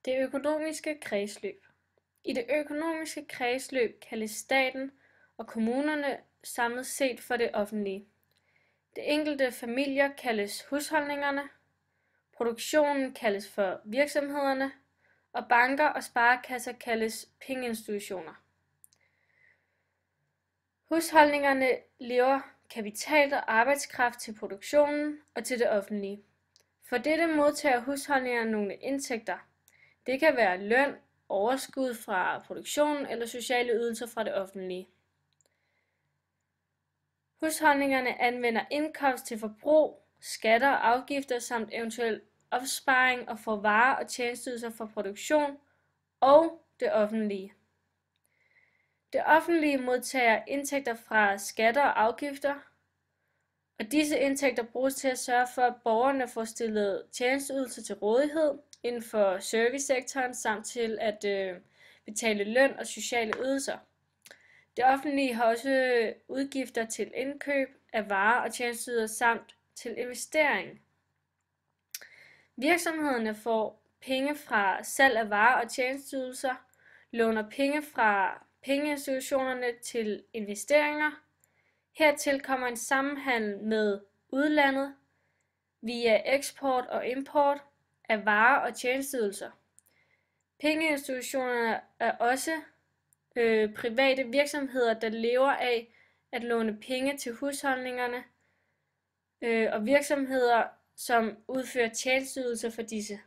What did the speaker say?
Det økonomiske kredsløb. I det økonomiske kredsløb kaldes staten og kommunerne samlet set for det offentlige. Det enkelte familier kaldes husholdningerne, produktionen kaldes for virksomhederne, og banker og sparekasser kaldes pengeinstitutioner. Husholdningerne lever kapital og arbejdskraft til produktionen og til det offentlige. For dette modtager husholdningerne nogle indtægter. Det kan være løn, overskud fra produktionen eller sociale ydelser fra det offentlige. Husholdningerne anvender indkomst til forbrug, skatter og afgifter samt eventuel opsparing og får varer og tjenesteydelser fra produktion og det offentlige. Det offentlige modtager indtægter fra skatter og afgifter, og disse indtægter bruges til at sørge for, at borgerne får stillet tjenesteydelser til rådighed inden for servicesektoren samt til at betale løn og sociale ydelser. Det offentlige har også udgifter til indkøb af varer og tjenesteydelser samt til investering. Virksomhederne får penge fra salg af varer og tjenesteydelser, låner penge fra pengeinstitutionerne til investeringer. Hertil kommer en sammenhandel med udlandet via eksport og import af varer og tjenesteydelser. Pengeinstitutionerne er også private virksomheder, der lever af at låne penge til husholdningerne og virksomheder, som udfører tjenesteydelser for disse.